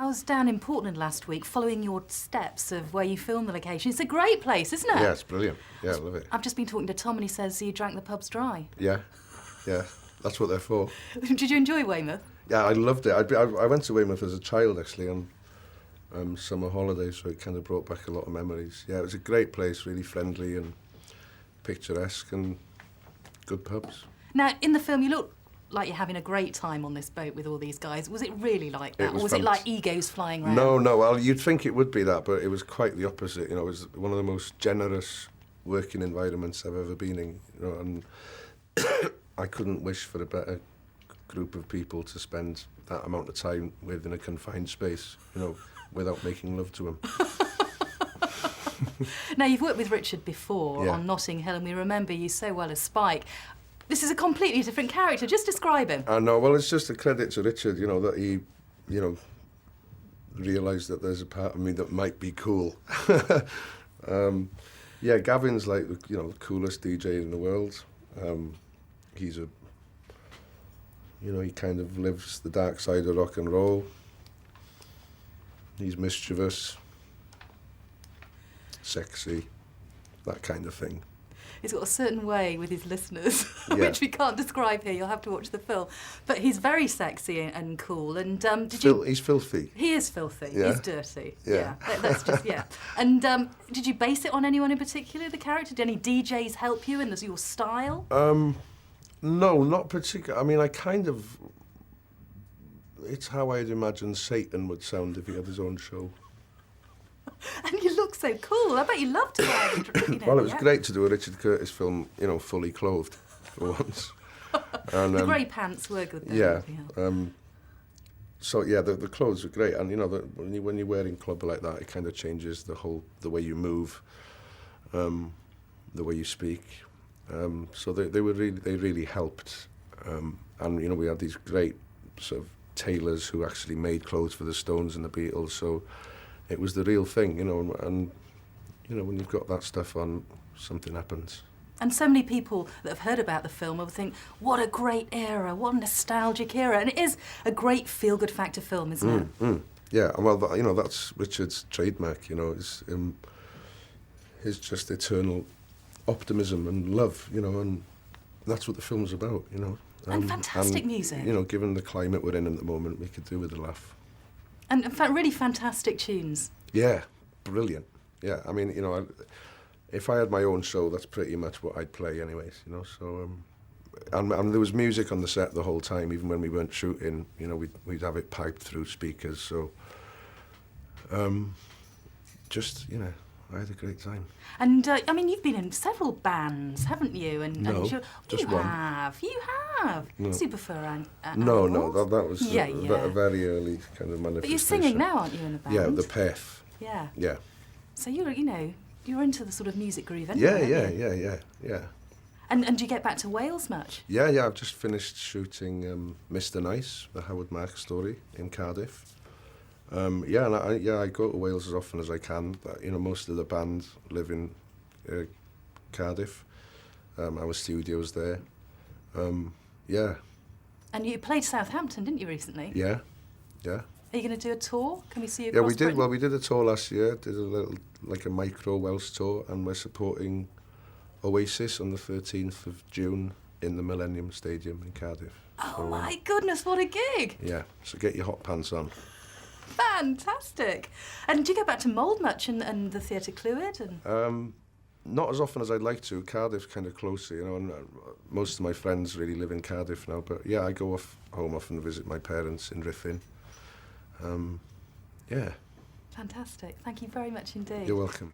I was down in Portland last week following your steps of where you filmed the location. It's a great place, isn't it? Yeah, it's brilliant. Yeah, I love it. I've just been talking to Tom and he says you drank the pubs dry. Yeah, that's what they're for. Did you enjoy Weymouth? Yeah, I loved it. I went to Weymouth as a child, actually, on summer holidays, so it kind of brought back a lot of memories. Yeah, it was a great place, really friendly and picturesque and good pubs. Now, in the film, you look like you're having a great time on this boat with all these guys. Was it really like that? Or was it like egos flying around? No, well, you'd think it would be that, but it was quite the opposite. You know, it was one of the most generous working environments I've ever been in, you know, and I couldn't wish for a better group of people to spend that amount of time with in a confined space, you know, without making love to them. Now, you've worked with Richard before on Notting Hill, and we remember you so well as Spike. This is a completely different character. Just describe him. I know. Well, it's just a credit to Richard, you know, that he, you know, realised that there's a part of me that might be cool. Yeah, Gavin's like, you know, the coolest DJ in the world. He's a, you know, he kind of lives the dark side of rock and roll. He's mischievous, sexy, that kind of thing. He's got a certain way with his listeners, which we can't describe here. You'll have to watch the film. But he's very sexy and cool. And He's filthy. He is filthy. Yeah. He's dirty. Yeah. That's just And did you base it on anyone in particular? The character? Did any DJs help you in your style? No, not particularly. I mean, I kind of. It's how I'd imagine Satan would sound if he had his own show. And you look so cool. I bet you loved to wear it. You know, well, it was great to do a Richard Curtis film, you know, fully clothed for once. And, the grey pants were good, though. Yeah. So yeah, the clothes were great, and you know, when you're wearing club like that, it kind of changes the way you move, the way you speak. So they really helped, and you know, we had these great sort of tailors who actually made clothes for the Stones and the Beatles. So it was the real thing, you know, and you know, when you've got that stuff on, something happens. And so many people that have heard about the film will think, what a great era, what a nostalgic era. And it is a great feel-good factor film, isn't it? Yeah, well, you know, that's Richard's trademark, you know, his just eternal optimism and love, you know, and that's what the film's about, you know. And fantastic music. You know, given the climate we're in at the moment, we could do with a laugh. And in fact, really fantastic tunes. Yeah, brilliant. Yeah, I mean, you know, if I had my own show, that's pretty much what I'd play anyways, you know, so... And there was music on the set the whole time, even when we weren't shooting, you know, we'd have it piped through speakers, so... just, you know, I had a great time. And, I mean, you've been in several bands, haven't you? No, just one. You have. No. Super No, that was a very early kind of manifestation. But you're singing now, aren't you, in a band? Yeah, the Peth. Yeah. Yeah. So you're into the sort of music groove anyway. Yeah. And do you get back to Wales much? Yeah, I've just finished shooting Mr. Nice, the Howard Marks story, in Cardiff. I go to Wales as often as I can. But, you know, most of the band live in Cardiff. Our studio's there. Yeah. And you played Southampton, didn't you, recently? Yeah. Are you going to do a tour? Can we see you across Yeah, we did. Britain? Well, we did a tour last year. Did a little, like a micro Welsh tour, and we're supporting Oasis on the 13th of June in the Millennium Stadium in Cardiff. Oh my goodness, what a gig! Yeah, so get your hot pants on. Fantastic! And do you go back to Mould much and the Theatre Clwyd? And... not as often as I'd like to. Cardiff's kind of closer, you know, and most of my friends really live in Cardiff now, but yeah, I go home often to visit my parents in Rhythin. Yeah. Fantastic. Thank you very much indeed. You're welcome.